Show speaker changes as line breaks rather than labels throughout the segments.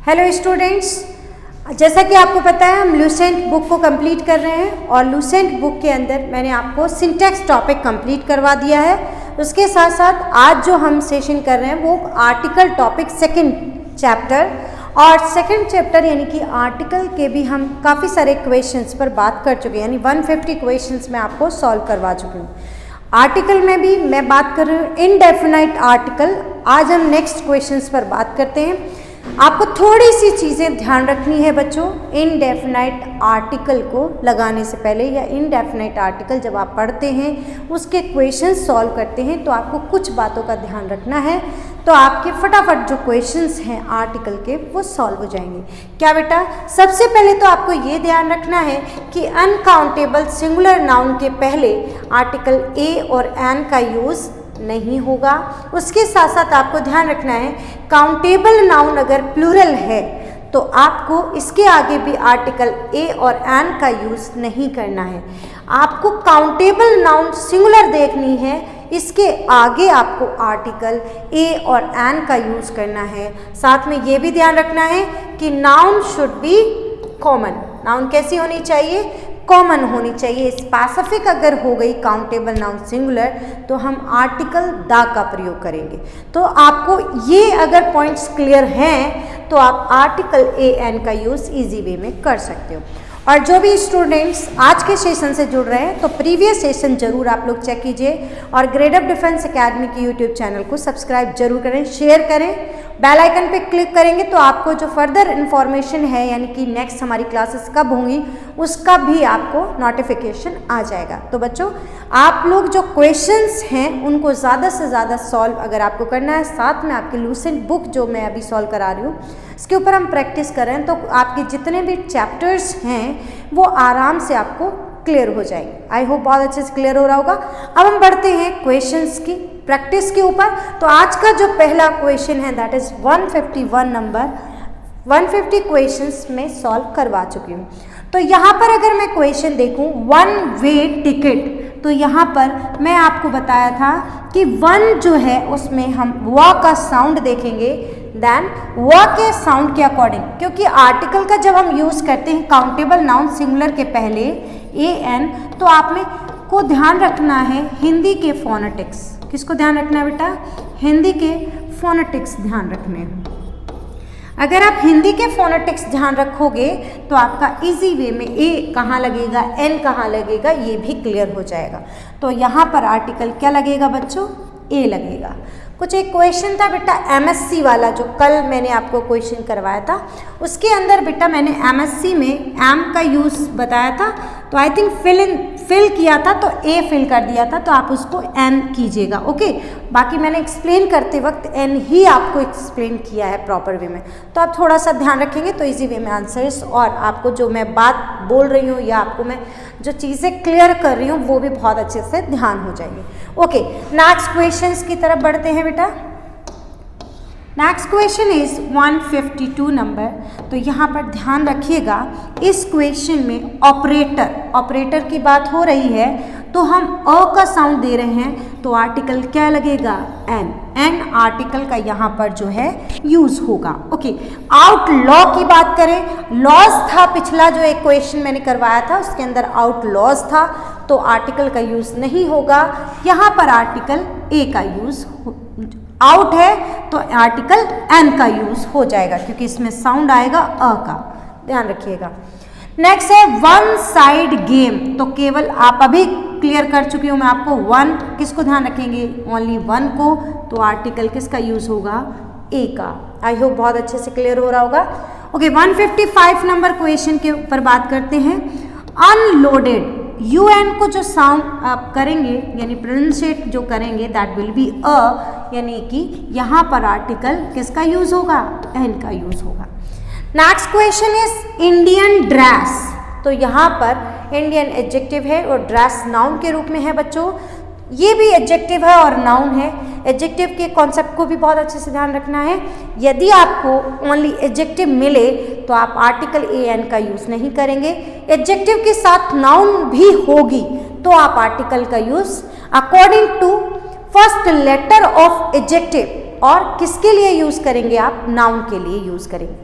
Hello students, जैसा कि आपको पता है हम लूसेंट बुक को कंप्लीट कर रहे हैं और लूसेंट बुक के अंदर मैंने आपको सिंटैक्स टॉपिक कंप्लीट करवा दिया है। उसके साथ साथ आज जो हम सेशन कर रहे हैं वो आर्टिकल टॉपिक सेकंड चैप्टर और सेकंड चैप्टर यानी कि आर्टिकल के भी हम काफ़ी सारे क्वेश्चंस पर बात कर चुके हैं, यानी 150 क्वेश्चंस मैं आपको सॉल्व करवा चुकी हूँ। आर्टिकल में भी मैं बात कर रही हूँ इनडेफिनाइट आर्टिकल। आज हम नेक्स्ट क्वेश्चंस पर बात करते हैं। आपको थोड़ी सी चीज़ें ध्यान रखनी है बच्चों, इनडेफिनाइट आर्टिकल को लगाने से पहले या इनडेफिनाइट आर्टिकल जब आप पढ़ते हैं उसके क्वेश्चंस सॉल्व करते हैं तो आपको कुछ बातों का ध्यान रखना है, तो आपके फटाफट जो क्वेश्चंस हैं आर्टिकल के वो सॉल्व हो जाएंगे। क्या बेटा, सबसे पहले तो आपको ये ध्यान रखना है कि अनकाउंटेबल सिंगुलर नाउन के पहले आर्टिकल ए और एन का यूज़ नहीं होगा। उसके साथ साथ आपको ध्यान रखना है काउंटेबल नाउन अगर प्लूरल है तो आपको इसके आगे भी आर्टिकल ए और एन का यूज़ नहीं करना है। आपको काउंटेबल नाउन सिंगुलर देखनी है, इसके आगे आपको आर्टिकल ए और एन का यूज़ करना है। साथ में ये भी ध्यान रखना है कि noun should be common. Noun कैसी होनी चाहिए? कॉमन होनी चाहिए। स्पेसिफिक अगर हो गई काउंटेबल नाउन सिंगुलर तो हम आर्टिकल द का प्रयोग करेंगे। तो आपको ये अगर पॉइंट्स क्लियर हैं तो आप आर्टिकल ए एन का यूज़ इजी वे में कर सकते हो। और जो भी स्टूडेंट्स आज के सेशन से जुड़ रहे हैं तो प्रीवियस सेशन जरूर आप लोग चेक कीजिए और ग्रेड अप डिफेंस एकेडमी के यूट्यूब चैनल को सब्सक्राइब जरूर करें, शेयर करें, बेल आइकन पे क्लिक करेंगे तो आपको जो फर्दर इन्फॉर्मेशन है यानी कि नेक्स्ट हमारी क्लासेस कब होंगी उसका भी आपको नोटिफिकेशन आ जाएगा। तो बच्चों, आप लोग जो क्वेश्चंस हैं उनको ज़्यादा से ज़्यादा सॉल्व अगर आपको करना है, साथ में आपकी लूसेंट बुक जो मैं अभी सॉल्व करा रही हूँ इसके ऊपर हम प्रैक्टिस कर रहे हैं तो आपके जितने भी चैप्टर्स हैं वो आराम से आपको क्लियर हो जाएंगे। आई होप बहुत अच्छे से क्लियर हो रहा होगा। अब हम बढ़ते हैं क्वेश्चंस की प्रैक्टिस के ऊपर। तो आज का जो पहला क्वेश्चन है दैट इज़ 151 नंबर 150 क्वेश्चंस में सॉल्व करवा चुकी हूँ। तो यहाँ पर अगर मैं क्वेश्चन देखूँ वन वे टिकट, तो यहाँ पर मैं आपको बताया था कि वन जो है उसमें हम व का साउंड देखेंगे, देन व के साउंड के अकॉर्डिंग, क्योंकि आर्टिकल का जब हम यूज़ करते हैं काउंटेबल नाउन सिंगुलर के पहले ए एन, तो आप में को ध्यान रखना है हिंदी के फोनेटिक्स। किसको ध्यान रखना है बेटा? हिंदी के फोनेटिक्स ध्यान रखने हैं। अगर आप हिंदी के फोनेटिक्स ध्यान रखोगे तो आपका इजी वे में ए कहाँ लगेगा, एन कहाँ लगेगा, ये भी क्लियर हो जाएगा। तो यहाँ पर आर्टिकल क्या लगेगा बच्चों? ए लगेगा। कुछ एक क्वेश्चन था बेटा एमएससी वाला जो कल मैंने आपको क्वेश्चन करवाया था, उसके अंदर बेटा मैंने एमएससी में एम का यूज़ बताया था, तो आई थिंक फिल किया था तो ए फिल कर दिया था, तो आप उसको एन कीजिएगा। ओके, बाकी मैंने एक्सप्लेन करते वक्त एन ही आपको एक्सप्लेन किया है प्रॉपर वे में, तो आप थोड़ा सा ध्यान रखेंगे तो इजी वे में आंसर्स और आपको जो मैं बात बोल रही हूँ या आपको मैं जो चीज़ें क्लियर कर रही हूँ वो भी बहुत अच्छे से ध्यान हो जाएंगे। ओके, नेक्स्ट क्वेश्चंस की तरफ बढ़ते हैं बेटा। Next question is 152 number. तो यहाँ पर ध्यान रखिएगा इस क्वेश्चन में ऑपरेटर की बात हो रही है तो हम अ का साउंड दे रहे हैं तो आर्टिकल क्या लगेगा? एन आर्टिकल का यहाँ पर जो है यूज होगा। ओके, आउट लॉ की बात करें, लॉज था पिछला जो एक क्वेश्चन मैंने करवाया था उसके अंदर आउट लॉज था तो आर्टिकल का यूज नहीं होगा। यहाँ पर आर्टिकल ए का यूज आउट है तो आर्टिकल एन का यूज हो जाएगा क्योंकि इसमें साउंड आएगा अ का, ध्यान रखिएगा। नेक्स्ट है वन साइड गेम, तो केवल आप अभी क्लियर कर चुकी हूँ मैं आपको वन, किसको ध्यान रखेंगे? ओनली वन को, तो आर्टिकल किसका यूज होगा? ए का। आई होप बहुत अच्छे से क्लियर हो रहा होगा। ओके, 155 नंबर क्वेश्चन के ऊपर बात करते हैं। अनलोडेड, यू एन को जो साउंड आप करेंगे यानी प्रोनाउंसिएट जो करेंगे दैट विल बी अ, यानी कि यहाँ पर आर्टिकल किसका यूज होगा? एन का यूज होगा। Next question is Indian dress, तो यहाँ पर इंडियन एडजेक्टिव है और ड्रेस नाउन के रूप में है बच्चों। ये भी एडजेक्टिव है और नाउन है। एडजेक्टिव के कॉन्सेप्ट को भी बहुत अच्छे से ध्यान रखना है। यदि आपको ओनली एडजेक्टिव मिले तो आप आर्टिकल ए एन का यूज़ नहीं करेंगे। एडजेक्टिव के साथ नाउन भी होगी तो आप आर्टिकल का use according to first letter of adjective और किसके लिए यूज़ करेंगे? आप नाउन के लिए यूज़ करेंगे।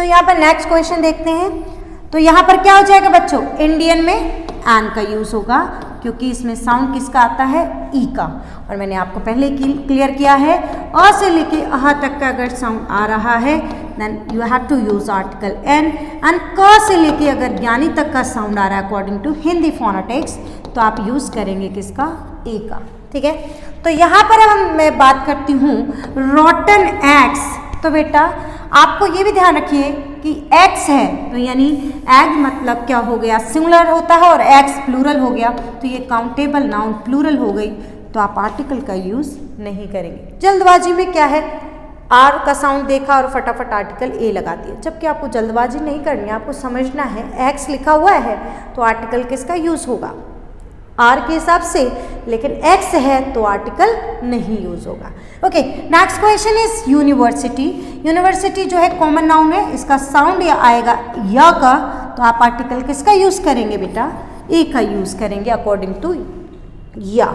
तो यहाँ पर नेक्स्ट क्वेश्चन देखते हैं। तो यहाँ पर क्या हो जाएगा बच्चों, इंडियन में एन का यूज होगा क्योंकि इसमें साउंड किसका आता है, ई का। और मैंने आपको पहले क्लियर किया है, अ से लेके अह तक का अगर साउंड आ रहा है then you have to use article an, and क से लेके अगर ज्ञानी तक का साउंड आ रहा है अकॉर्डिंग टू हिंदी फोनेटिक्स तो आप यूज करेंगे किसका, ए का। ठीक है, तो यहाँ पर मैं बात करती हूँ रॉटन एग्स। तो बेटा आपको ये भी ध्यान रखिए कि एक्स है तो यानी एग मतलब क्या हो गया, सिंगुलर होता है, और एक्स प्लूरल हो गया तो ये काउंटेबल नाउन प्लूरल हो गई, तो आप आर्टिकल का यूज नहीं करेंगे। जल्दबाजी में क्या है, आर का साउंड देखा और फटाफट आर्टिकल ए लगा दिया, जबकि आपको जल्दबाजी नहीं करनी है, आपको समझना है एक्स लिखा हुआ है तो आर्टिकल किसका यूज होगा, आर के हिसाब से, लेकिन एक्स है तो आर्टिकल नहीं यूज होगा। Okay, next question is university. University जो है कॉमन नाउन है, इसका साउंड या आएगा या का, तो आप आर्टिकल किसका यूज करेंगे बेटा, ए का यूज करेंगे अकॉर्डिंग टू या।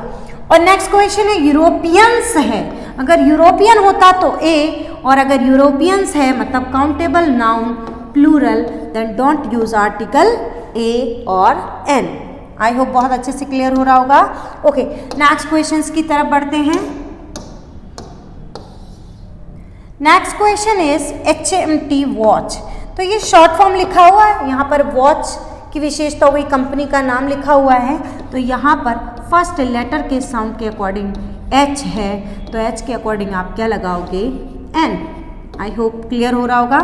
और नेक्स्ट क्वेश्चन है यूरोपियंस है, अगर यूरोपियन होता तो ए, और अगर यूरोपियंस है मतलब countable noun plural then don't use article a और एन। आई होप बहुत अच्छे से क्लियर हो रहा होगा। ओके, नेक्स्ट क्वेश्चंस की तरफ बढ़ते हैं। Next question is HMT watch. तो ये शॉर्ट फॉर्म लिखा हुआ है, यहाँ पर वॉच की विशेषता हुई, कंपनी का नाम लिखा हुआ है, तो यहाँ पर फर्स्ट लेटर के साउंड के अकॉर्डिंग H है तो H के अकॉर्डिंग आप क्या लगाओगे, N। आई होप क्लियर हो रहा होगा।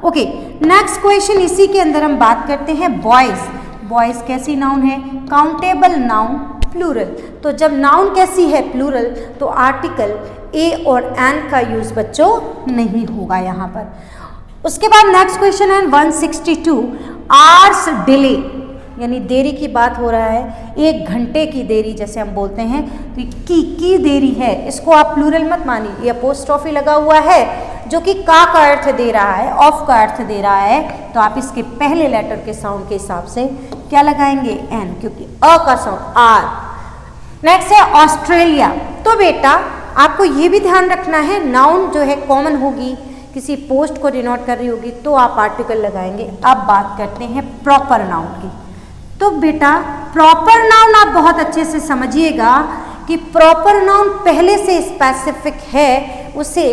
ओके, नेक्स्ट क्वेश्चन इसी के अंदर हम बात करते हैं बॉयज। बॉयज कैसी नाउन है, काउंटेबल नाउन प्लूरल। तो जब नाउन कैसी है प्लूरल तो आर्टिकल ए और एन का यूज बच्चों नहीं होगा यहाँ पर। उसके बाद नेक्स्ट क्वेश्चन है 162 आवर्स डिले, यानी देरी की बात हो रहा है, 1 घंटे की देरी जैसे हम बोलते हैं, तो की देरी है, इसको आप प्लूरल मत मानिए, ये अपोस्ट्रोफी लगा हुआ है जो कि का अर्थ दे रहा है, ऑफ का अर्थ दे रहा है, तो आप इसके पहले लेटर के साउंड के हिसाब से क्या लगाएंगे, एन, क्योंकि अ का साउंड आर। नेक्स्ट है ऑस्ट्रेलिया। तो बेटा आपको ये भी ध्यान रखना है, नाउन जो है कॉमन होगी, किसी पोस्ट को डिनोट कर रही होगी तो आप आर्टिकल लगाएंगे। अब बात करते हैं प्रॉपर नाउन की। तो बेटा प्रॉपर नाउन आप बहुत अच्छे से समझिएगा कि प्रॉपर नाउन पहले से स्पेसिफिक है, उसे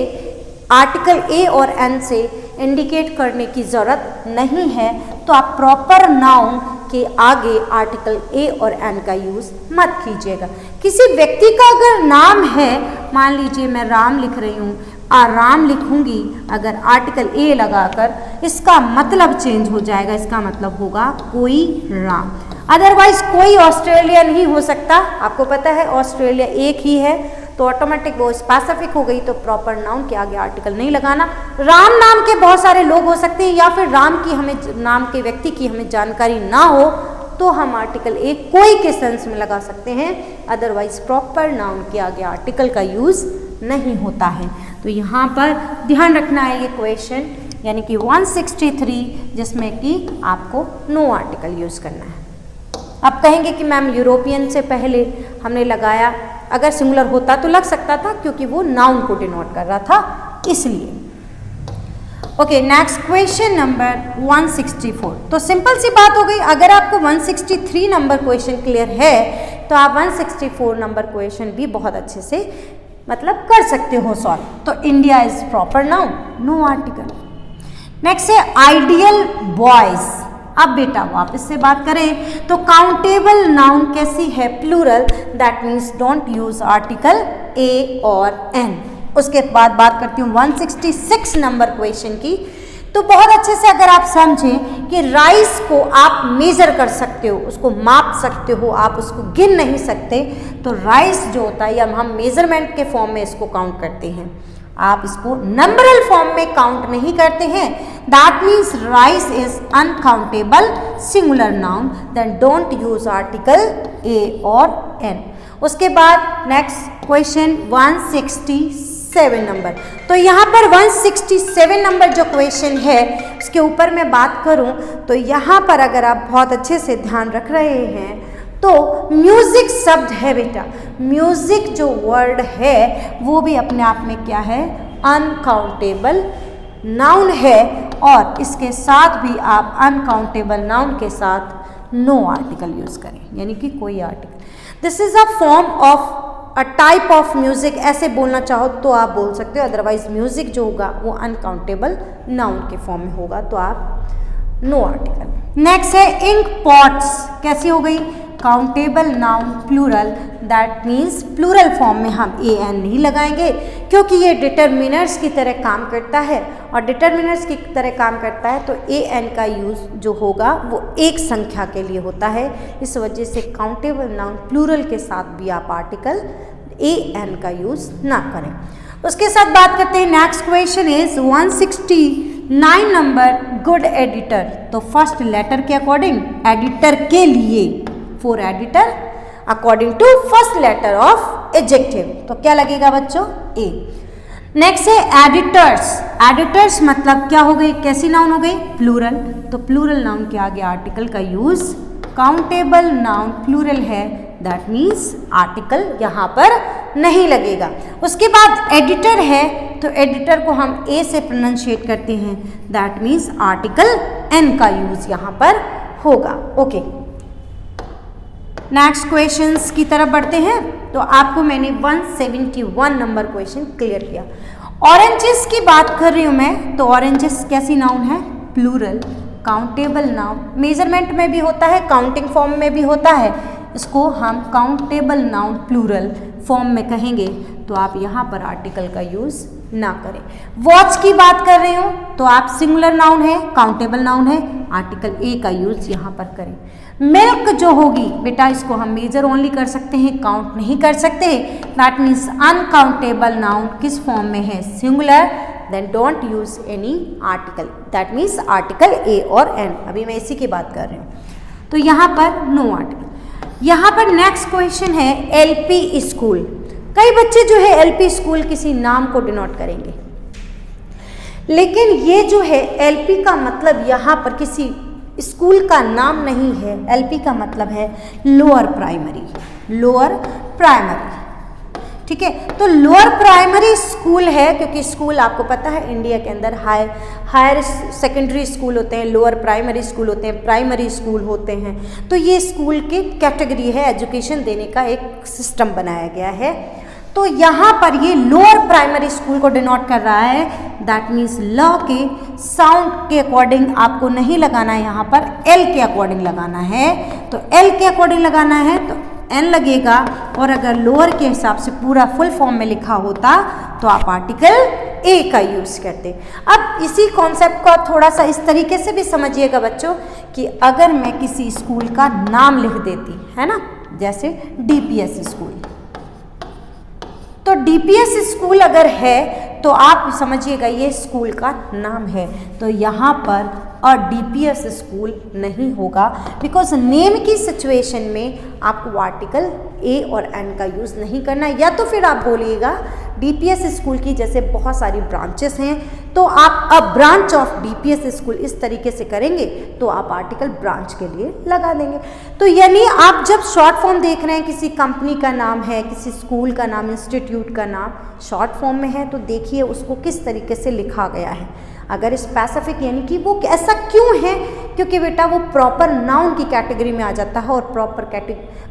आर्टिकल ए और एन से इंडिकेट करने की ज़रूरत नहीं है, तो आप प्रॉपर नाउन के आगे आर्टिकल ए और एन का यूज़ मत कीजिएगा। किसी व्यक्ति का अगर नाम है, मान लीजिए मैं राम लिख रही हूँ, आराम लिखूंगी, अगर आर्टिकल ए लगाकर इसका मतलब चेंज हो जाएगा, इसका मतलब होगा कोई राम। अदरवाइज कोई ऑस्ट्रेलियन ही हो सकता, आपको पता है ऑस्ट्रेलिया एक ही है, तो ऑटोमेटिक वो स्पेसिफिक हो गई, तो प्रॉपर नाउन के आगे आर्टिकल नहीं लगाना। राम नाम के बहुत सारे लोग हो सकते हैं, या फिर राम की हमें नाम के व्यक्ति की हमें जानकारी ना हो तो हम आर्टिकल ए कोई के सेंस में लगा सकते हैं, अदरवाइज प्रॉपर नाउन के आगे आर्टिकल का यूज़ नहीं होता है। तो यहाँ पर ध्यान रखना है ये क्वेश्चन, यानी कि 163 जिसमें कि आपको नो आर्टिकल यूज़ करना है। आप कहेंगे कि मैम यूरोपियन से पहले हमने लगाया, अगर सिंगुलर होता तो लग सकता था क्योंकि वो नाउन को डिनोट कर रहा था, इसलिए। Okay, next question number 164। तो सिंपल सी बात हो गई, अगर आपको 163 नंबर क्वेश्चन क्लियर है तो आप 164 नंबर क्वेश्चन भी बहुत अच्छे से मतलब कर सकते हो सॉल्व। तो India is proper noun, no article. Next है आइडियल बॉयज। अब बेटा वापस से बात करें तो काउंटेबल नाउन कैसी है, plural, that means don't use article a और एन। उसके बाद बात करती हूँ 166 नंबर क्वेश्चन की। तो बहुत अच्छे से अगर आप समझें कि राइस को आप मेजर कर सकते हो, उसको माप सकते हो, आप उसको गिन नहीं सकते, तो राइस जो होता है या हम मेजरमेंट के फॉर्म में इसको काउंट करते हैं, आप इसको नंबरल फॉर्म में काउंट नहीं करते हैं, that means rice is uncountable singular noun, then don't use article a और एन। उसके बाद नेक्स्ट क्वेश्चन 167 नंबर। तो यहाँ पर 167 नंबर जो क्वेश्चन है उसके ऊपर मैं बात करूँ तो यहाँ पर अगर आप बहुत अच्छे से ध्यान रख रहे हैं तो म्यूजिक शब्द है बेटा, म्यूजिक जो वर्ड है वो भी अपने आप में क्या है, अनकाउंटेबल नाउन है, और इसके साथ भी आप अनकाउंटेबल नाउन के साथ नो आर्टिकल यूज करें, यानी कि कोई article. This is a form of a type of music, ऐसे बोलना चाहो तो आप बोल सकते हो, अदरवाइज म्यूजिक जो होगा वो अनकाउंटेबल नाउन के फॉर्म में होगा, तो आप नो आर्टिकल। नेक्स्ट है इंक पॉट्स, कैसी हो गई? Countable noun plural, that means plural form में हम ए एन नहीं लगाएंगे क्योंकि ये डिटर्मिनर्स की तरह काम करता है, और डिटर्मिनर्स की तरह काम करता है तो ए एन का यूज़ जो होगा वो एक संख्या के लिए होता है। इस वजह से काउंटेबल नाउन प्लूरल के साथ भी आप आर्टिकल ए एन का यूज़ ना करें। उसके साथ बात करते हैं, next question is 169 number, good editor. तो फर्स्ट लेटर के अकॉर्डिंग एडिटर के लिए, for editor according to first letter of adjective, तो क्या लगेगा बच्चों? ए। नेक्स्ट है एडिटर्स। एडिटर्स मतलब क्या हो गई? कैसी नाउन हो गई? प्लूरल। तो प्लूरल नाउन के आगे आर्टिकल का यूज, काउंटेबल नाउन प्लूरल है, दैट मीन्स आर्टिकल यहाँ पर नहीं लगेगा। उसके बाद एडिटर है, तो एडिटर को हम ए से प्रोनाउंशिएट करते हैं, दैट मीन्स आर्टिकल एन का यूज यहाँ पर होगा। ओके, नेक्स्ट क्वेश्चंस की तरफ बढ़ते हैं। तो आपको मैंने 171 नंबर क्वेश्चन क्लियर किया। ऑरेंजेस की बात कर रही हूँ मैं, तो ऑरेंजेस कैसी नाउन है? प्लूरल, काउंटेबल नाउन, मेजरमेंट में भी होता है, काउंटिंग फॉर्म में भी होता है, इसको हम काउंटेबल नाउन प्लूरल फॉर्म में कहेंगे, तो आप यहाँ पर आर्टिकल का यूज़ ना करें। वॉच की बात कर रही हूँ, तो आप सिंगुलर नाउन है, काउंटेबल नाउन है, आर्टिकल ए का यूज़ यहाँ पर करें। मिल्क जो होगी बेटा, इसको हम मेजर ओनली कर सकते हैं, काउंट नहीं कर सकते, दैट मीन्स अनकाउंटेबल नाउन किस फॉर्म में है? Singular, then don't use any article, that means article a और एन। अभी मैं इसी की बात कर रही हूँ, तो यहाँ पर नो आर्टिकल। यहाँ पर नेक्स्ट क्वेश्चन है एलपी स्कूल। कई बच्चे जो है एलपी स्कूल किसी नाम को डिनोट करेंगे, लेकिन ये जो है एलपी का मतलब यहाँ पर किसी स्कूल का नाम नहीं है। एलपी का मतलब है लोअर प्राइमरी, लोअर प्राइमरी, ठीक है। तो लोअर प्राइमरी स्कूल है, क्योंकि स्कूल आपको पता है इंडिया के अंदर हायर सेकेंडरी स्कूल होते हैं, लोअर प्राइमरी स्कूल होते हैं, प्राइमरी स्कूल होते हैं। तो ये स्कूल की कैटेगरी है, एजुकेशन देने का एक सिस्टम बनाया गया है। तो यहाँ पर ये लोअर प्राइमरी स्कूल को डिनोट कर रहा है, दैट मीन्स ल के साउंड के अकॉर्डिंग आपको नहीं लगाना है, यहाँ पर एल के अकॉर्डिंग लगाना है। तो एल के अकॉर्डिंग लगाना है तो एन लगेगा, और अगर लोअर के हिसाब से पूरा फुल फॉर्म में लिखा होता तो आप आर्टिकल ए का यूज़ करते। अब इसी कॉन्सेप्ट को थोड़ा सा इस तरीके से भी समझिएगा बच्चों, कि अगर मैं किसी स्कूल का नाम लिख देती, है ना, जैसे डीपीएस स्कूल, तो डीपीएस स्कूल अगर है तो आप समझिएगा ये स्कूल का नाम है, तो यहाँ पर और डीपीएस स्कूल नहीं होगा, बिकॉज नेम की सिचुएशन में आपको आर्टिकल ए और एन का यूज़ नहीं करना। या तो फिर आप बोलिएगा डीपीएस स्कूल की जैसे बहुत सारी ब्रांचेस हैं, तो आप a branch of DPS school इस तरीके से करेंगे तो आप आर्टिकल ब्रांच के लिए लगा देंगे। तो यानी आप जब शॉर्ट फॉर्म देख रहे हैं, किसी कंपनी का नाम है, किसी स्कूल का नाम, इंस्टीट्यूट का नाम शॉर्ट फॉर्म में है, तो देखिए उसको किस तरीके से लिखा गया है। अगर स्पेसिफिक यानी कि वो ऐसा क्यों है, क्योंकि बेटा वो प्रॉपर नाउन की कैटेगरी में आ जाता है, और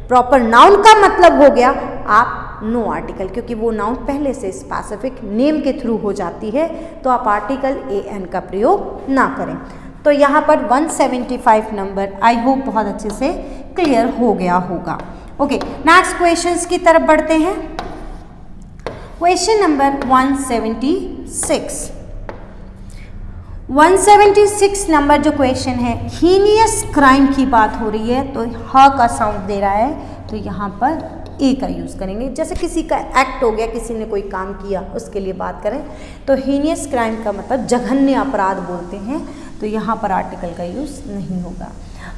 प्रॉपर नाउन का मतलब हो गया आप नो आर्टिकल, क्योंकि वो नाउन पहले से स्पेसिफिक नेम के थ्रू हो जाती है, तो आप आर्टिकल ए एन का प्रयोग ना करें। तो यहाँ पर 175 नंबर आई होप बहुत अच्छे से क्लियर हो गया होगा। ओके, नेक्स्ट क्वेश्चंस की तरफ बढ़ते हैं। क्वेश्चन नंबर 176 नंबर जो क्वेश्चन है, हीनियस क्राइम की बात हो रही है, तो ह का साउंड दे रहा है, तो यहाँ पर ए का यूज़ करेंगे। जैसे किसी का एक्ट हो गया, किसी ने कोई काम किया, उसके लिए बात करें तो हीनियस क्राइम का मतलब जघन्य अपराध बोलते हैं, तो यहाँ पर आर्टिकल का यूज़ नहीं होगा।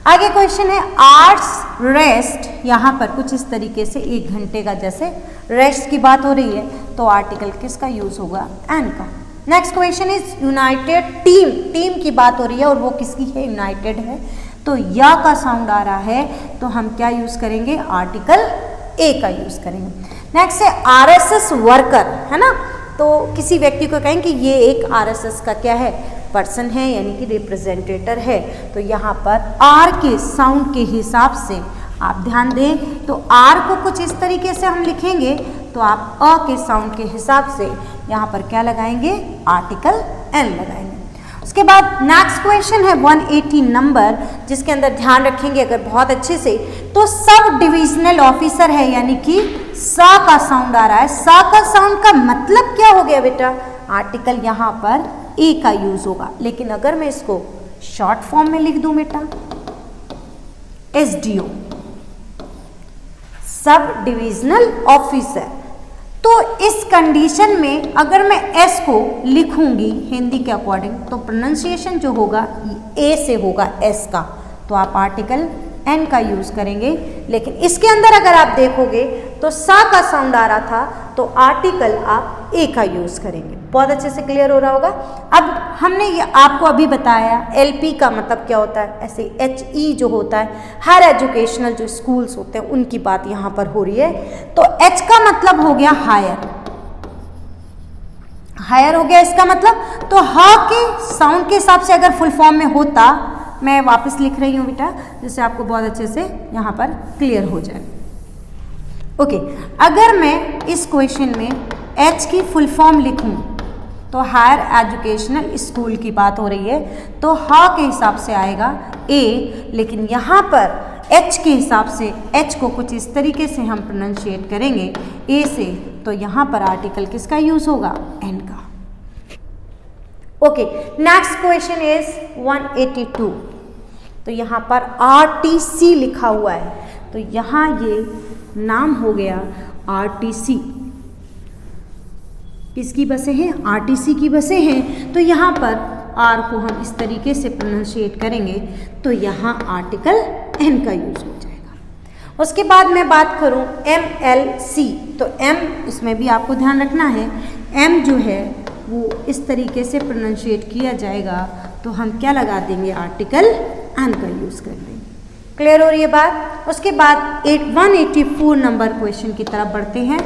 आगे क्वेश्चन है आवर्स रेस्ट, यहाँ पर कुछ इस तरीके से 1 घंटे का जैसे रेस्ट की बात हो रही है, तो आर्टिकल किसका यूज़ होगा? एन का। Next question is United team, team की बात हो रही है और वो किसकी है? यूनाइटेड है, तो या का साउंड आ रहा है, तो हम क्या यूज़ करेंगे? आर्टिकल ए का यूज़ करेंगे। नेक्स्ट है आरएसएस वर्कर, है ना, तो किसी व्यक्ति को कहें कि ये एक आरएसएस का क्या है, पर्सन है, यानी कि रिप्रेजेंटेटर है। तो यहाँ पर आर के साउंड के हिसाब से आप ध्यान दें, तो आर को कुछ इस तरीके से हम लिखेंगे, तो आप अ के साउंड के हिसाब से यहाँ पर क्या लगाएंगे, आर्टिकल एन लगाएंगे। उसके बाद नेक्स्ट क्वेश्चन है 180 नंबर, जिसके अंदर ध्यान रखेंगे अगर बहुत अच्छे से, तो सब डिविजनल ऑफिसर है, यानी कि सा का साउंड आ रहा है। सा का साउंड का मतलब क्या हो गया बेटा, आर्टिकल यहाँ पर ए का यूज होगा। लेकिन अगर मैं इसको शॉर्ट फॉर्म में लिख दूं बेटा, एसडीओ, सब डिविजनल ऑफिसर, तो इस कंडीशन में अगर मैं एस को लिखूंगी हिंदी के अकॉर्डिंग, तो प्रोनाउंसिएशन जो होगा ए से होगा एस का, तो आप आर्टिकल एन का यूज करेंगे। लेकिन इसके अंदर अगर आप देखोगे तो सा का साउंड आ रहा था, तो आर्टिकल आप ए का यूज करेंगे। बहुत अच्छे से क्लियर हो रहा होगा। अब हमने ये आपको अभी बताया एलपी का मतलब क्या होता है, ऐसे एचई जो होता है, हायर एजुकेशनल जो स्कूल्स होते हैं उनकी बात यहाँ पर हो रही है। तो एच का मतलब हो गया हायर, हायर हो गया इसका मतलब। तो ह के साउंड के हिसाब से अगर फुल फॉर्म में होता, मैं वापस लिख रही हूँ बेटा, जिससे आपको बहुत अच्छे से यहाँ पर क्लियर हो जाए। ओके, अगर मैं इस क्वेश्चन में एच की फुल फॉर्म लिखूं, तो हायर एजुकेशनल स्कूल की बात हो रही है, तो ह के हिसाब से आएगा ए। लेकिन यहाँ पर एच के हिसाब से एच को कुछ इस तरीके से हम प्रोनाउंशिएट करेंगे ए से, तो यहाँ पर आर्टिकल किसका यूज होगा, एन का। Okay, next question is 182। तो यहाँ पर आरटीसी लिखा हुआ है, तो यहाँ ये नाम हो गया आरटीसी। किसकी बसें हैं, आरटीसी की बसें हैं। तो यहाँ पर आर को हम इस तरीके से प्रोनाउंशिएट करेंगे, तो यहाँ आर्टिकल एन का यूज हो जाएगा। उसके बाद मैं बात करूँ MLC, तो एम इसमें भी आपको ध्यान रखना है, एम जो है वो इस तरीके से प्रोनाउंशिएट किया जाएगा, तो हम क्या लगा देंगे, आर्टिकल एन का यूज कर देंगे। क्लियर हो रही है बात। उसके बाद 184 नंबर क्वेश्चन की तरफ बढ़ते हैं।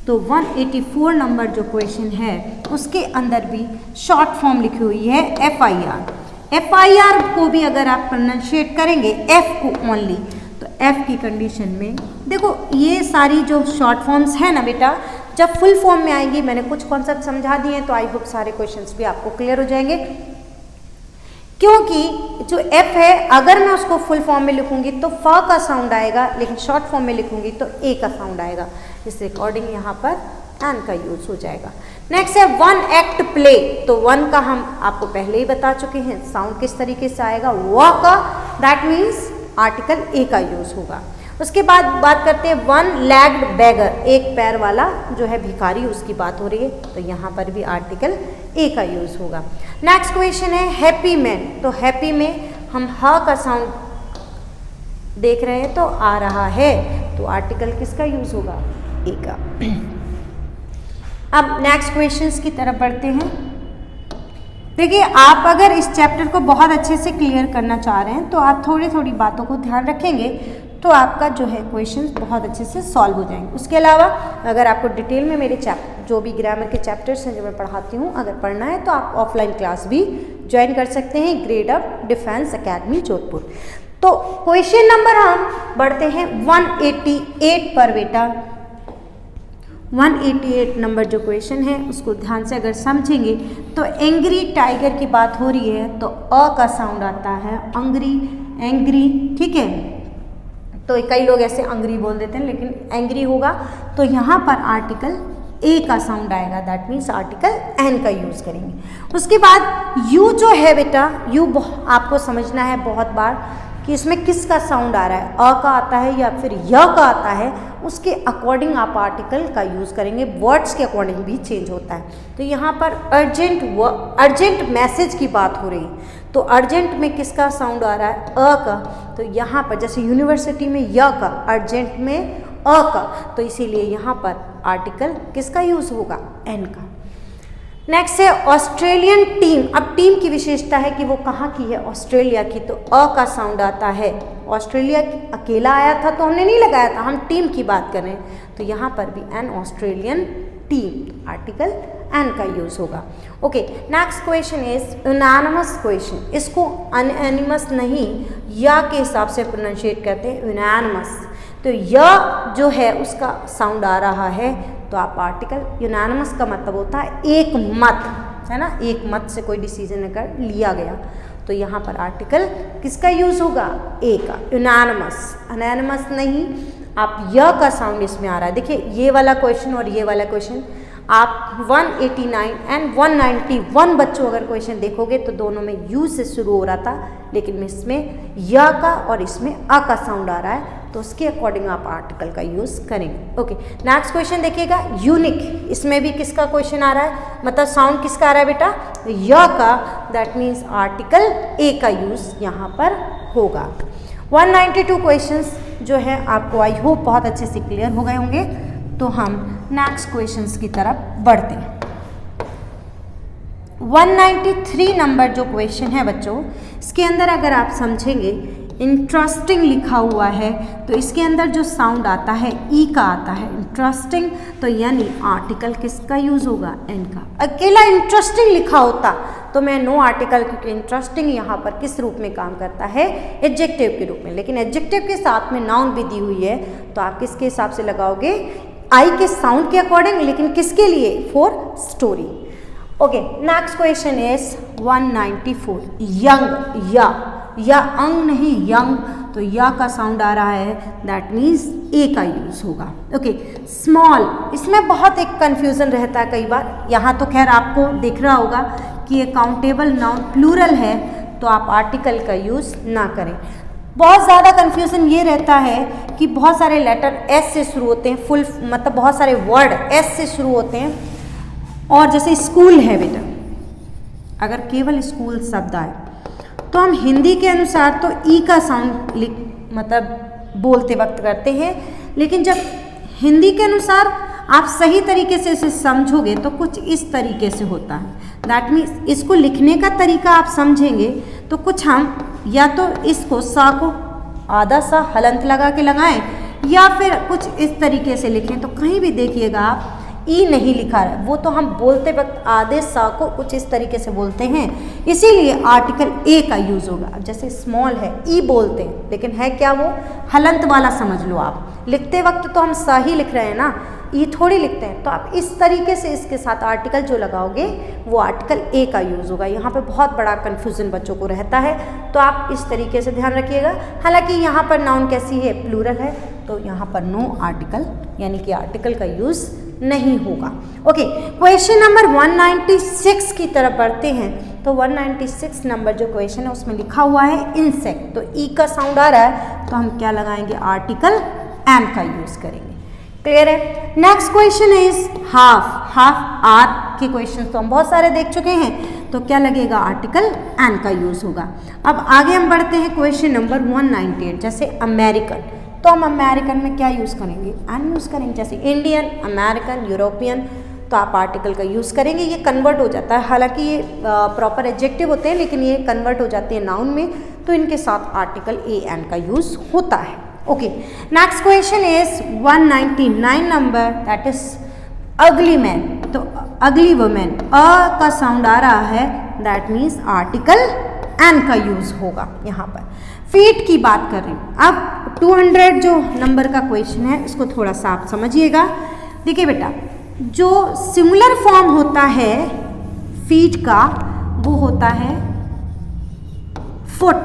तो 184 नंबर जो क्वेश्चन है उसके अंदर भी शॉर्ट फॉर्म लिखी हुई है FIR। FIR को भी अगर आप प्रोनाउंशिएट करेंगे F को ओनली, तो F की कंडीशन में देखो ये सारी जो शॉर्ट फॉर्म्स है ना बेटा, जब फुल फॉर्म में आएंगी, मैंने कुछ कॉन्सेप्ट समझा दिए हैं, तो आई होप सारे क्वेश्चंस भी आपको क्लियर हो जाएंगे। क्योंकि जो F है अगर मैं उसको फुल फॉर्म में लिखूंगी तो फ का साउंड आएगा, लेकिन शॉर्ट फॉर्म में लिखूंगी तो ए का साउंड आएगा। इससे अकॉर्डिंग यहाँ पर एन का यूज हो जाएगा। नेक्स्ट है 1 एक्ट प्ले। तो 1 का हम आपको पहले ही बता चुके हैं, साउंड किस तरीके से आएगा, व का, दैट मीन्स आर्टिकल ए का यूज होगा। उसके बाद बात करते हैं 1 लेग्ड बेगर, एक पैर वाला जो है भिखारी, उसकी बात हो रही है, तो यहाँ पर भी आर्टिकल ए का यूज होगा। नेक्स्ट क्वेश्चन है हैप्पी मैन। तो हैप्पी में हम ह का साउंड देख रहे हैं तो आ रहा है, तो आर्टिकल किसका यूज होगा, ए का। अब नेक्स्ट क्वेश्चंस की तरफ बढ़ते हैं। देखिए, आप अगर इस चैप्टर को बहुत अच्छे से क्लियर करना चाह रहे हैं तो आप थोड़ी थोड़ी बातों को ध्यान रखेंगे तो आपका जो है क्वेश्चंस बहुत अच्छे से सॉल्व हो जाएंगे। उसके अलावा अगर आपको डिटेल में मेरे जो भी ग्रामर के चैप्टर्स हैं जो मैं पढ़ाती हूँ, अगर पढ़ना है तो आप ऑफलाइन क्लास भी ज्वाइन कर सकते हैं, grade up defence academy Jodhpur. तो क्वेश्चन नंबर हम बढ़ते हैं 188 पर बेटा। 188 नंबर जो क्वेश्चन है उसको ध्यान से अगर समझेंगे तो एंग्री टाइगर की बात हो रही है, तो अ का साउंड आता है, अंग्री, एंग्री, ठीक है। तो कई लोग ऐसे अंग्री बोल देते हैं, लेकिन एंग्री होगा, तो यहाँ पर आर्टिकल ए का साउंड आएगा, दैट मीन्स आर्टिकल एन का यूज करेंगे। उसके बाद यू जो है बेटा, यू आपको समझना है बहुत बार कि इसमें किसका साउंड आ रहा है, अ का आता है या फिर य का आता है, उसके अकॉर्डिंग आप आर्टिकल का यूज़ करेंगे। वर्ड्स के अकॉर्डिंग भी चेंज होता है। तो यहाँ पर अर्जेंट मैसेज की बात हो रही है, तो अर्जेंट में किसका साउंड आ रहा है, अ का, तो यहाँ पर जैसे यूनिवर्सिटी में य का, अर्जेंट में अ का, तो इसीलिए यहाँ पर आर्टिकल किसका यूज़ होगा, एन का। नेक्स्ट है ऑस्ट्रेलियन टीम। अब टीम की विशेषता है कि वो कहाँ की है, ऑस्ट्रेलिया की, तो अ का साउंड आता है। ऑस्ट्रेलिया अकेला आया था तो हमने नहीं लगाया था, हम टीम की बात कर रहे हैं, तो यहाँ पर भी an Australian team, article an का यूज होगा। Okay, next question is unanimous question. इसको अनएनिमस नहीं या के हिसाब से प्रोनाउंशिएट करते हैं, यूनानिमस। तो या जो है उसका साउंड आ रहा है तो आप आर्टिकल, यूनानिमस का मतलब होता है एक मत, है ना, एक मत से कोई डिसीजन अगर लिया गया तो यहाँ पर आर्टिकल किसका यूज होगा, ए का, यूनानिमस, अनएनिमस नहीं। आप य का साउंड इसमें आ रहा है। देखिए ये वाला क्वेश्चन और ये वाला क्वेश्चन आप 189 एंड 191 बच्चों अगर क्वेश्चन देखोगे तो दोनों में यू से शुरू हो रहा था, लेकिन इसमें य का और इसमें अ का साउंड आ रहा है, तो उसके अकॉर्डिंग आप आर्टिकल का यूज करेंगे। ओके, नेक्स्ट क्वेश्चन देखिएगा, यूनिक। इसमें भी किसका क्वेश्चन आ रहा है, मतलब साउंड किसका आ रहा है बेटा, य का, दैट मीन्स आर्टिकल ए का यूज यहाँ पर होगा। 192 क्वेश्चंस जो है आपको आई होप बहुत अच्छे से क्लियर हो गए होंगे। तो हम नेक्स्ट क्वेश्चंस की तरफ बढ़ते हैं। 193 नंबर जो क्वेश्चन है बच्चों, इसके अंदर अगर आप समझेंगे इंटरेस्टिंग लिखा हुआ है तो इसके अंदर जो साउंड आता है ई का आता है, इंटरेस्टिंग, तो यानी आर्टिकल किसका यूज होगा, एन का। अकेला इंटरेस्टिंग लिखा होता तो मैं नो आर्टिकल, क्योंकि इंटरेस्टिंग यहाँ पर किस रूप में काम करता है, एडजेक्टिव के रूप में, लेकिन एडजेक्टिव के साथ में नाउन भी दी हुई है तो आप किसके हिसाब से लगाओगे, आई के साउंड के अकॉर्डिंग, लेकिन किसके लिए, for story. Okay, next question is 194, young, या अंग नहीं यंग, तो या का साउंड आ रहा है, दैट मीन्स ए का यूज होगा। ओके, स्मॉल, इसमें बहुत एक कंफ्यूजन रहता है कई बार। यहाँ तो खैर आपको दिख रहा होगा कि ये काउंटेबल नाउन प्लूरल है तो आप आर्टिकल का यूज ना करें। बहुत ज़्यादा कंफ्यूजन ये रहता है कि बहुत सारे लेटर एस से शुरू होते हैं, फुल मतलब बहुत सारे वर्ड एस से शुरू होते हैं, और जैसे स्कूल है बेटा, अगर केवल स्कूल शब्द आए तो हम हिंदी के अनुसार तो ई का साउंड मतलब बोलते वक्त करते हैं, लेकिन जब हिंदी के अनुसार आप सही तरीके से इसे समझोगे तो कुछ इस तरीके से होता है। दैट मीन्स इसको लिखने का तरीका आप समझेंगे तो कुछ हम या तो इसको सा को आधा सा हलंत लगा के लगाएं या फिर कुछ इस तरीके से लिखें। तो कहीं भी देखिएगा आप ई नहीं लिखा है, वो तो हम बोलते वक्त आधे सा को कुछ इस तरीके से बोलते हैं, इसीलिए आर्टिकल ए का यूज होगा। अब जैसे स्मॉल है, ई बोलते हैं, लेकिन है क्या वो, हलंत वाला समझ लो आप। लिखते वक्त तो हम सा ही लिख रहे हैं ना, ई थोड़ी लिखते हैं। तो आप इस तरीके से इसके साथ आर्टिकल जो लगाओगे वो आर्टिकल ए का यूज होगा। यहाँ पे बहुत बड़ा कन्फ्यूजन बच्चों को रहता है, तो आप इस तरीके से ध्यान रखिएगा। हालांकि यहाँ पर नाउन कैसी है, प्लूरल है, तो यहाँ पर नो आर्टिकल यानी कि आर्टिकल का यूज नहीं होगा। ओके, क्वेश्चन नंबर 196 की तरफ बढ़ते हैं। तो 196 नंबर जो क्वेश्चन है उसमें लिखा हुआ है इंसेक्ट, तो ई का साउंड आ रहा है तो हम क्या लगाएंगे, आर्टिकल एम का यूज करेंगे। क्लियर है। Next question is half R के क्वेश्चन तो हम बहुत सारे देख चुके हैं, तो क्या लगेगा, आर्टिकल एन का यूज होगा। अब आगे हम बढ़ते हैं क्वेश्चन नंबर 198, जैसे अमेरिकन, तो हम अमेरिकन में क्या यूज़ करेंगे, एन यूज़ करेंगे। जैसे इंडियन, अमेरिकन, यूरोपियन, तो आप आर्टिकल का यूज़ करेंगे। ये कन्वर्ट हो जाता है, हालांकि ये प्रॉपर एडजेक्टिव होते हैं लेकिन ये कन्वर्ट हो जाते हैं नाउन में, तो इनके साथ आर्टिकल ए एन का यूज़ होता है। Okay, next question is 199 number, that is अगली मैन, तो अगली वुमेन, अ का साउंड आ रहा है, दैट मीन्स आर्टिकल एन का यूज होगा। यहाँ पर फीट की बात कर रही हूँ। अब 200 जो नंबर का क्वेश्चन है इसको थोड़ा सा आप समझिएगा। देखिए बेटा, जो सिंगुलर फॉर्म होता है फीट का वो होता है फुट,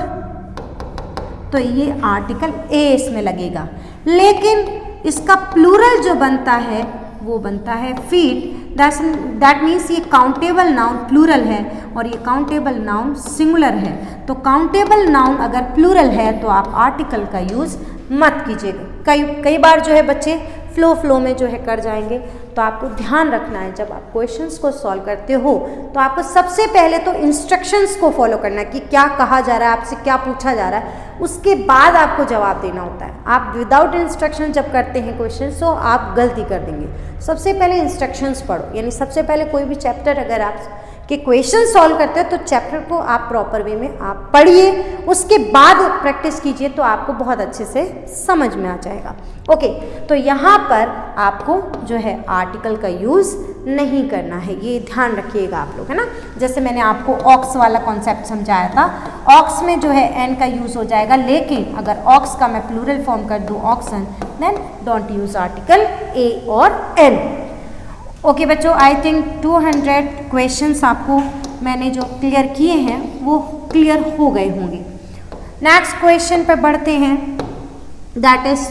तो ये आर्टिकल ए इसमें लगेगा, लेकिन इसका प्लूरल जो बनता है वो बनता है फीट। दैट मीन्स ये काउंटेबल नाउन प्लूरल है और ये काउंटेबल नाउन सिंगुलर है। तो काउंटेबल नाउन अगर प्लूरल है तो आप आर्टिकल का यूज़ मत कीजिएगा। कई बार जो है बच्चे फ्लो में जो है कर जाएंगे, तो आपको ध्यान रखना है जब आप क्वेश्चंस को सॉल्व करते हो तो आपको सबसे पहले तो इंस्ट्रक्शंस को फॉलो करना है कि क्या कहा जा रहा है, आपसे क्या पूछा जा रहा है, उसके बाद आपको जवाब देना होता है। आप विदाउट इंस्ट्रक्शन जब करते हैं क्वेश्चन तो आप गलती कर देंगे। सबसे पहले इंस्ट्रक्शंस पढ़ो, यानी सबसे पहले कोई भी चैप्टर अगर आप कि क्वेश्चन सॉल्व करते हैं तो चैप्टर को आप प्रॉपर वे में आप पढ़िए, उसके बाद प्रैक्टिस कीजिए तो आपको बहुत अच्छे से समझ में आ जाएगा। ओके, तो यहाँ पर आपको जो है आर्टिकल का यूज़ नहीं करना है, ये ध्यान रखिएगा आप लोग, है ना। जैसे मैंने आपको ऑक्स वाला कॉन्सेप्ट समझाया था, ऑक्स में जो है एन का यूज़ हो जाएगा, लेकिन अगर ऑक्स का मैं प्लूरल फॉर्म कर दूँ oxen, then don't use article a और एन। ओके बच्चों, आई थिंक 200 क्वेश्चंस आपको मैंने जो क्लियर किए हैं वो क्लियर हो गए होंगे। नेक्स्ट क्वेश्चन पे बढ़ते हैं, दैट इज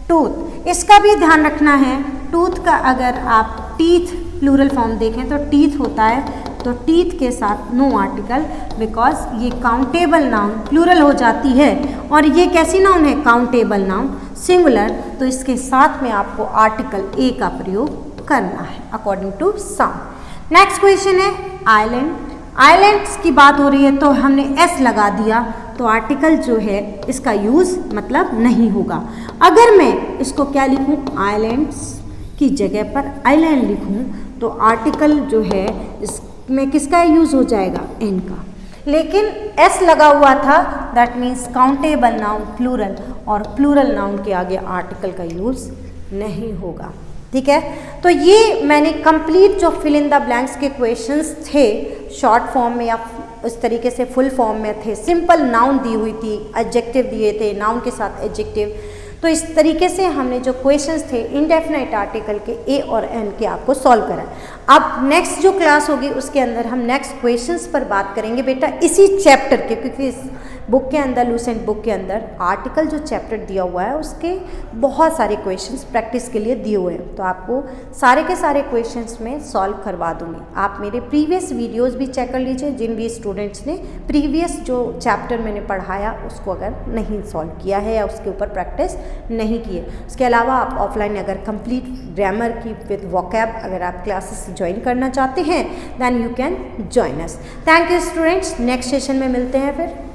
टूथ। इसका भी ध्यान रखना है, टूथ का अगर आप टीथ प्लूरल फॉर्म देखें तो टीथ होता है, तो टीथ के साथ नो आर्टिकल, बिकॉज ये काउंटेबल नाउन प्लूरल हो जाती है और ये कैसी नाउन है, काउंटेबल नाउन सिंगुलर, तो इसके साथ में आपको आर्टिकल ए का प्रयोग करना है according to sound. Next question है आइलैंड। आइलैंड्स की बात हो रही है तो हमने एस लगा दिया, तो आर्टिकल जो है इसका यूज़ मतलब नहीं होगा। अगर मैं इसको क्या लिखूं, आइलैंड्स की जगह पर आइलैंड लिखूं तो आर्टिकल जो है इसमें किसका यूज़ हो जाएगा, एन का। लेकिन एस लगा हुआ था, that means countable noun plural, और प्लूरल नाउन के आगे आर्टिकल का यूज़ नहीं होगा। ठीक है, तो ये मैंने कंप्लीट जो फिल इन द ब्लैंक्स के क्वेश्चंस थे, शॉर्ट फॉर्म में या इस तरीके से फुल फॉर्म में थे, सिंपल नाउन दी हुई थी, एडजेक्टिव दिए थे, नाउन के साथ एडजेक्टिव, तो इस तरीके से हमने जो क्वेश्चंस थे इंडेफिनाइट आर्टिकल के ए और एन के आपको सॉल्व करा। अब नेक्स्ट जो क्लास होगी उसके अंदर हम नेक्स्ट क्वेश्चंस पर बात करेंगे बेटा, इसी चैप्टर के, क्योंकि इस बुक के अंदर, लूसेंट बुक के अंदर आर्टिकल जो चैप्टर दिया हुआ है उसके बहुत सारे क्वेश्चंस प्रैक्टिस के लिए दिए हुए हैं, तो आपको सारे के सारे क्वेश्चंस में सॉल्व करवा दूंगी। आप मेरे प्रीवियस वीडियोस भी चेक कर लीजिए, जिन भी स्टूडेंट्स ने प्रीवियस जो चैप्टर मैंने पढ़ाया उसको अगर नहीं सॉल्व किया है या उसके ऊपर प्रैक्टिस नहीं की है। उसके अलावा आप ऑफलाइन अगर कंप्लीट ग्रामर की विद वोकैब अगर आप क्लासेस ज्वाइन करना चाहते हैं, then you can join us. Thank you students, next session में मिलते हैं फिर।